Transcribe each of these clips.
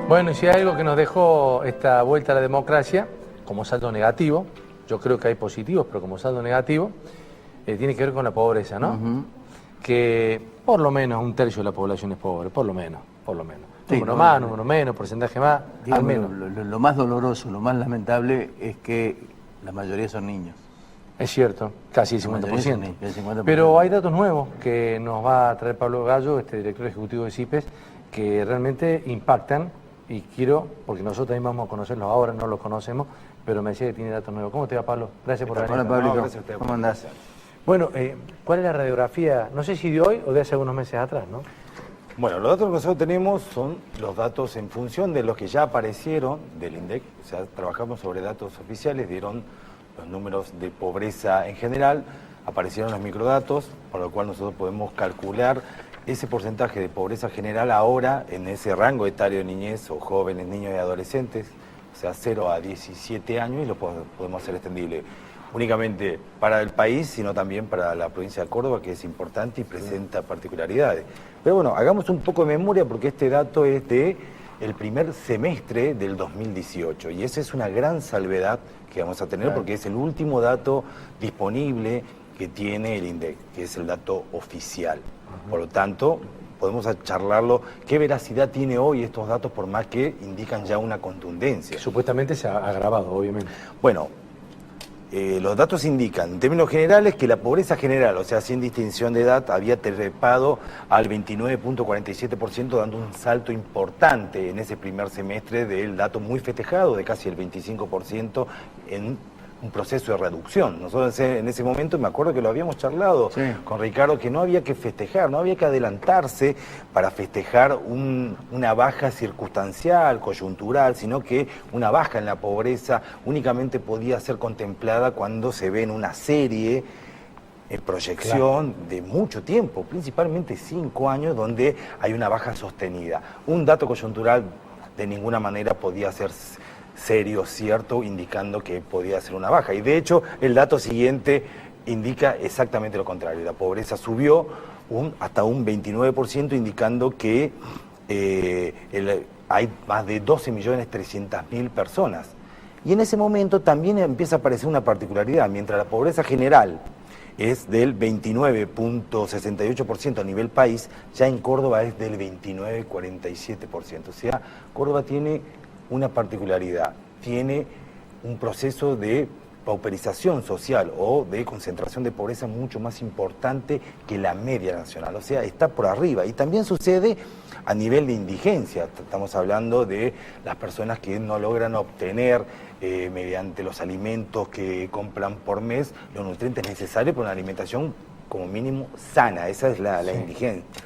Bueno, y si hay algo que nos dejó esta vuelta a la democracia, como saldo negativo, yo creo que hay positivos, pero como saldo negativo, tiene que ver con la pobreza, ¿no? Que por lo menos un tercio de la población es pobre, por lo menos. Sí, número más, número menos, porcentaje más, al menos. Lo más doloroso, lo más lamentable es que la mayoría son niños. Es cierto, casi el 50%. El 50%. Pero hay datos nuevos que nos va a traer Pablo Gallo, director ejecutivo de CIPES, que realmente impactan, y quiero, porque nosotros también vamos a conocerlos ahora, no los conocemos, pero me decía que tiene datos nuevos. ¿Cómo te va, Pablo? Gracias por venir. Hola, Pablo. Gracias a usted. ¿Cómo andás? Bueno, ¿cuál es la radiografía? No sé si de hoy o de hace algunos meses atrás, ¿no? Bueno, los datos que nosotros tenemos son los datos en función de los que ya aparecieron del INDEC. O sea, trabajamos sobre datos oficiales, dieron los números de pobreza en general, aparecieron los microdatos, por lo cual nosotros podemos calcular ese porcentaje de pobreza general ahora en ese rango etario de niñez o jóvenes, niños y adolescentes, o sea, 0 a 17 años, y lo podemos hacer extendible únicamente para el país, sino también para la provincia de Córdoba, que es importante y presenta particularidades. Pero bueno, hagamos un poco de memoria porque este dato es de el primer semestre del 2018 y esa es una gran salvedad que vamos a tener porque es el último dato disponible que tiene el INDEC, que es el dato oficial. Por lo tanto, podemos charlarlo. ¿Qué veracidad tiene hoy estos datos por más que indican ya una contundencia? Supuestamente se ha agravado, obviamente. Bueno, los datos indican, en términos generales, que la pobreza general, o sea, sin distinción de edad, había trepado al 29.47%, dando un salto importante en ese primer semestre del dato muy festejado de casi el 25% en un proceso de reducción. Nosotros en ese momento, me acuerdo que lo habíamos charlado con Ricardo, que no había que festejar, no había que adelantarse para festejar una baja circunstancial, coyuntural, sino que una baja en la pobreza únicamente podía ser contemplada cuando se ve en una serie en proyección de mucho tiempo, principalmente 5 años, donde hay una baja sostenida. Un dato coyuntural de ninguna manera podía ser serio, cierto, indicando que podía ser una baja. Y de hecho, el dato siguiente indica exactamente lo contrario. La pobreza subió hasta un 29%, indicando que hay más de 12.300.000 personas. Y en ese momento también empieza a aparecer una particularidad. Mientras la pobreza general es del 29.68% a nivel país, ya en Córdoba es del 29.47%. O sea, Córdoba tiene una particularidad, tiene un proceso de pauperización social o de concentración de pobreza mucho más importante que la media nacional, o sea, está por arriba. Y también sucede a nivel de indigencia, estamos hablando de las personas que no logran obtener mediante los alimentos que compran por mes los nutrientes necesarios para una alimentación como mínimo sana. Esa es la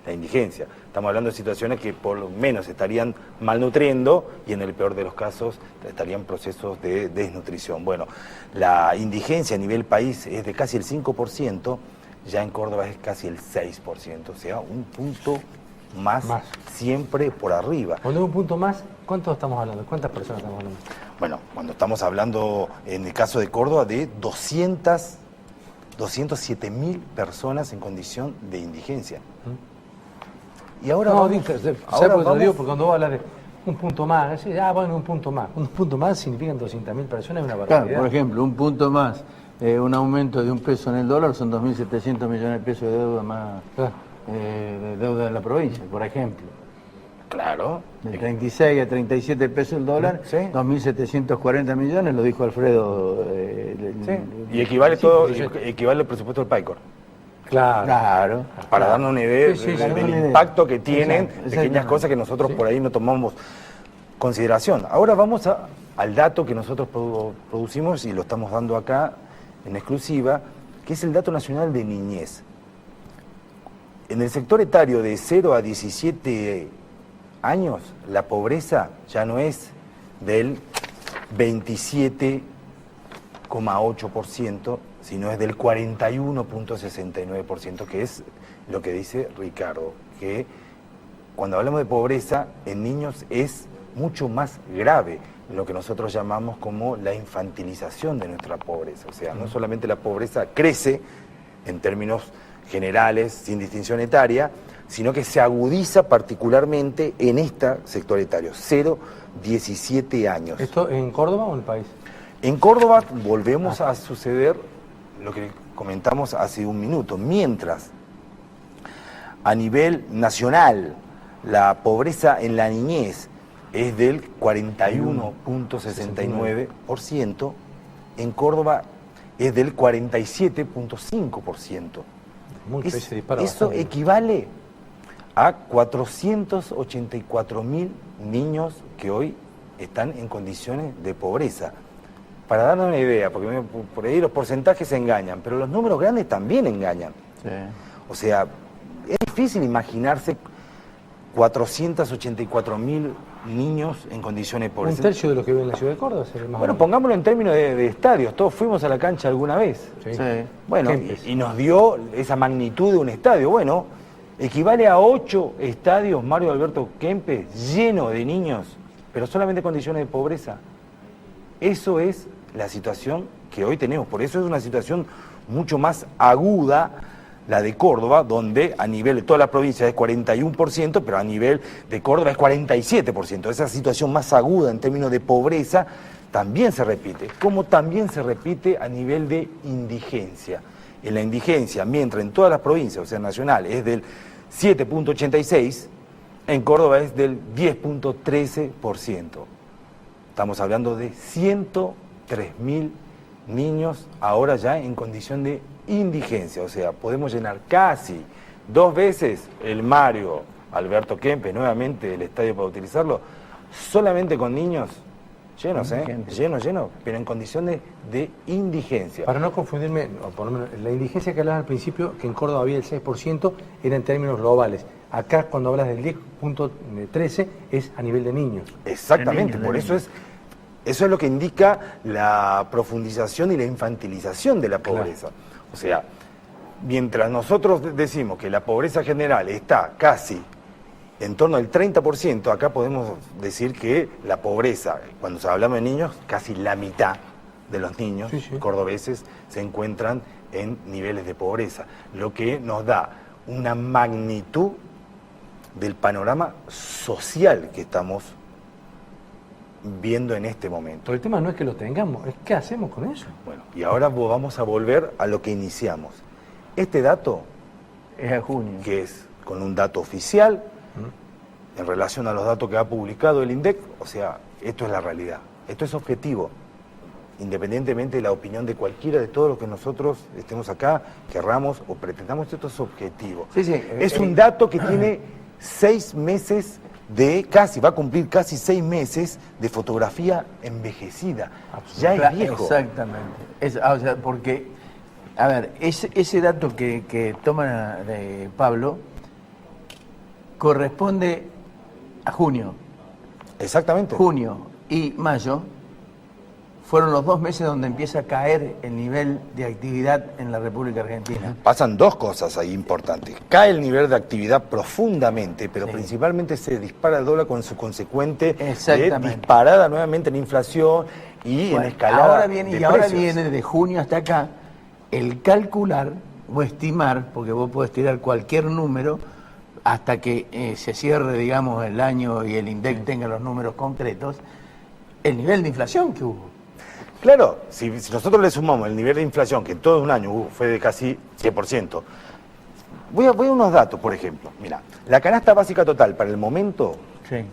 indigencia. Estamos hablando de situaciones que por lo menos estarían malnutriendo y en el peor de los casos estarían en procesos de desnutrición. Bueno, la indigencia a nivel país es de casi el 5%, ya en Córdoba es casi el 6%, o sea, un punto más. Siempre por arriba. Cuando hay un punto más, ¿cuántos estamos hablando? ¿Cuántas personas estamos hablando? Bueno, cuando estamos hablando, en el caso de Córdoba, de 207.000 personas en condición de indigencia. Y ahora no, vamos, ¿sabes por qué te digo? Porque cuando vos hablas de un punto más, decís, bueno, un punto más. Un punto más significan 200.000 personas, es una barbaridad. Claro, por ejemplo, un punto más, un aumento de $1 en el dólar son 2.700 millones de pesos de deuda más, de deuda de la provincia, por ejemplo. Claro. De 36 a 37 pesos el dólar, 2.740 millones, lo dijo Alfredo. Y equivale equivale al presupuesto del PAICOR. Claro. Para darnos una idea del impacto que tienen pequeñas cosas que nosotros por ahí no tomamos consideración. Ahora vamos al dato que nosotros producimos y lo estamos dando acá en exclusiva, que es el dato nacional de niñez. En el sector etario de 0 a 17 años, la pobreza ya no es del 27,8%, sino es del 41,69%, que es lo que dice Ricardo, que cuando hablamos de pobreza en niños es mucho más grave, lo que nosotros llamamos como la infantilización de nuestra pobreza. O sea, no solamente la pobreza crece en términos generales, sin distinción etaria, sino que se agudiza particularmente en este sector etario, 0-17 años. ¿Esto en Córdoba o en el país? En Córdoba volvemos a suceder lo que comentamos hace un minuto, mientras a nivel nacional la pobreza en la niñez es del 41.69%, en Córdoba es del 47.5%. Eso equivale a 484.000 niños que hoy están en condiciones de pobreza. Para darnos una idea, porque por ahí los porcentajes engañan, pero los números grandes también engañan. Sí. O sea, es difícil imaginarse 484.000 niños en condiciones de pobreza. ¿Un tercio de los que viven en la ciudad de Córdoba? Bueno, pongámoslo en términos de estadios. Todos fuimos a la cancha alguna vez. Sí. Bueno, y nos dio esa magnitud de un estadio. Bueno, equivale a 8 estadios, Mario Alberto Kempes, llenos de niños, pero solamente en condiciones de pobreza. Eso es la situación que hoy tenemos. Por eso es una situación mucho más aguda la de Córdoba, donde a nivel de toda la provincia es 41%, pero a nivel de Córdoba es 47%. Esa situación más aguda en términos de pobreza también se repite, como también se repite a nivel de indigencia. En la indigencia, mientras en todas las provincias, o sea, nacional, es del 7.86%, en Córdoba es del 10.13%. Estamos hablando de 103.000 niños ahora ya en condición de indigencia, o sea, podemos llenar casi 2 veces el Mario Alberto Kempes, nuevamente el estadio para utilizarlo, solamente con niños llenos, llenos, pero en condiciones de indigencia. Para no confundirme, por lo menos, la indigencia que hablabas al principio, que en Córdoba había el 6%, era en términos globales. Acá, cuando hablas del 10.13, es a nivel de niños. Exactamente, por eso es lo que indica la profundización y la infantilización de la pobreza. Claro. O sea, mientras nosotros decimos que la pobreza general está casi en torno al 30%, acá podemos decir que la pobreza, cuando hablamos de niños, casi la mitad de los niños cordobeses se encuentran en niveles de pobreza, lo que nos da una magnitud del panorama social que estamos viendo en este momento. Pero el tema no es que lo tengamos, es qué hacemos con eso. Bueno, y ahora vamos a volver a lo que iniciamos. Este dato es a junio, que es con un dato oficial en relación a los datos que ha publicado el INDEC, o sea, esto es la realidad, esto es objetivo, independientemente de la opinión de cualquiera de todos los que nosotros estemos acá, querramos o pretendamos, esto es objetivo. Es un dato que tiene 6 meses va a cumplir casi 6 meses de fotografía envejecida. Ya es viejo. Exactamente. O sea, porque, a ver, ese dato que toma Pablo corresponde a junio. Exactamente. Junio y mayo fueron los 2 meses donde empieza a caer el nivel de actividad en la República Argentina. Pasan 2 cosas ahí importantes. Cae el nivel de actividad profundamente, pero principalmente se dispara el dólar con su consecuente disparada nuevamente en inflación y en escalada ahora viene de junio hasta acá el calcular o estimar, porque vos podés tirar cualquier número hasta que se cierre, digamos, el año y el INDEC tenga los números concretos, el nivel de inflación que hubo. Claro, si nosotros le sumamos el nivel de inflación, que en todo un año fue de casi 100%, voy a unos datos, por ejemplo. Mira, la canasta básica total para el momento,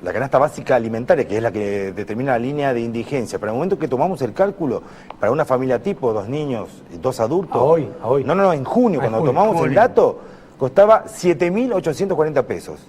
la canasta básica alimentaria, que es la que determina la línea de indigencia, para el momento que tomamos el cálculo, para una familia tipo, 2 niños, 2 adultos... ¿A hoy? No, en junio, cuando tomamos el dato, costaba 7.840 pesos.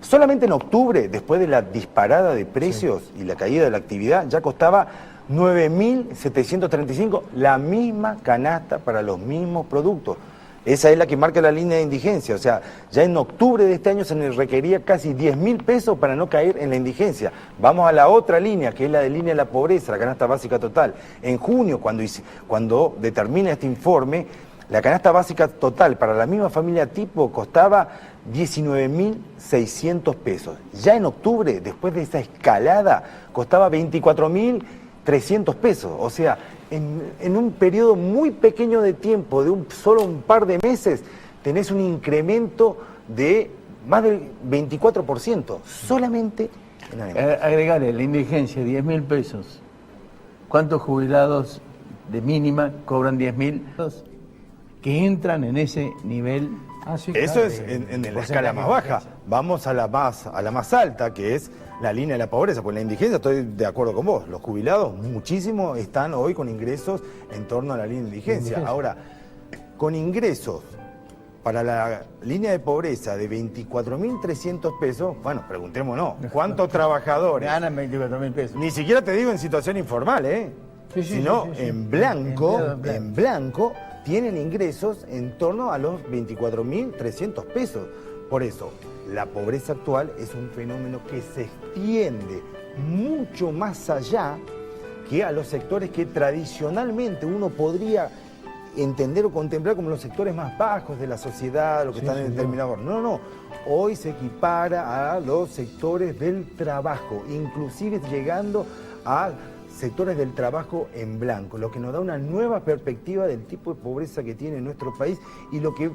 Solamente en octubre, después de la disparada de precios y la caída de la actividad, ya costaba 9.735, la misma canasta para los mismos productos. Esa es la que marca la línea de indigencia. O sea, ya en octubre de este año se nos requería casi 10.000 pesos para no caer en la indigencia. Vamos a la otra línea, que es la de línea de la pobreza, la canasta básica total. En junio, cuando determina este informe, la canasta básica total para la misma familia tipo costaba 19.600 pesos. Ya en octubre, después de esa escalada, costaba 24.300 pesos. O sea, en un periodo muy pequeño de tiempo, de solo un par de meses, tenés un incremento de más del 24%, solamente en alimentos. Agregale la indigencia, 10.000 pesos. ¿Cuántos jubilados de mínima cobran 10.000? Que entran en ese nivel. Sí, Eso claro, es en la escala más baja. Vamos a la más alta, que es la línea de la pobreza. Pues la indigencia, estoy de acuerdo con vos. Los jubilados, muchísimos, están hoy con ingresos en torno a la línea de indigencia. Ahora, con ingresos para la línea de pobreza de 24.300 pesos, bueno, preguntémonos, ¿cuántos trabajadores? Ganan 24.000 pesos. Ni siquiera te digo en situación informal, sino en blanco, en blanco, tienen ingresos en torno a los 24.300 pesos. Por eso, la pobreza actual es un fenómeno que se extiende mucho más allá que a los sectores que tradicionalmente uno podría entender o contemplar como los sectores más bajos de la sociedad, los que están en determinado... No, hoy se equipara a los sectores del trabajo, inclusive llegando a sectores del trabajo en blanco, lo que nos da una nueva perspectiva del tipo de pobreza que tiene nuestro país y lo que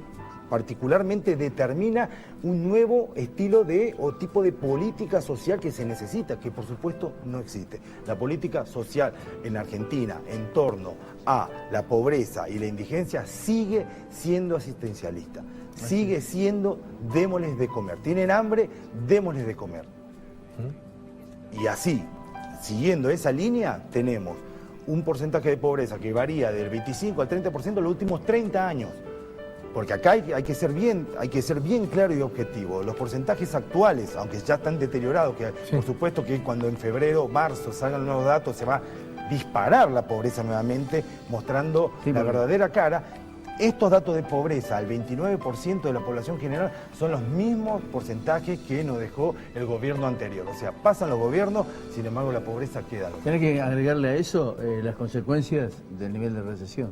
particularmente determina un nuevo estilo o tipo de política social que se necesita, que por supuesto no existe. La política social en Argentina en torno a la pobreza y la indigencia sigue siendo asistencialista, sigue siendo démosles de comer. Tienen hambre, démosles de comer. Y así, siguiendo esa línea, tenemos un porcentaje de pobreza que varía del 25 al 30% en los últimos 30 años. Porque acá hay que ser bien claro y objetivo. Los porcentajes actuales, aunque ya están deteriorados, que por supuesto que cuando en febrero, marzo salgan nuevos datos, se va a disparar la pobreza nuevamente, mostrando la verdadera cara. Estos datos de pobreza, al 29% de la población general, son los mismos porcentajes que nos dejó el gobierno anterior. O sea, pasan los gobiernos, sin embargo la pobreza queda. Tiene que agregarle a eso las consecuencias del nivel de recesión.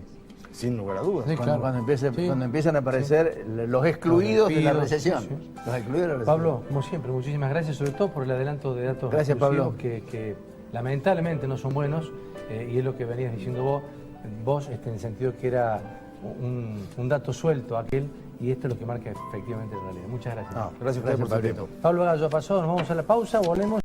Sin lugar a dudas. Sí, Cuando empiezan a aparecer los excluidos de la recesión. Los excluidos de la recesión. Pablo, como siempre, muchísimas gracias, sobre todo por el adelanto de datos. Gracias, Pablo. Que lamentablemente no son buenos, y es lo que venías diciendo vos en el sentido que era un dato suelto aquel, y esto es lo que marca efectivamente la realidad. Muchas gracias. Gracias por su tiempo. Pablo Gallo pasó, nos vamos a la pausa, volvemos.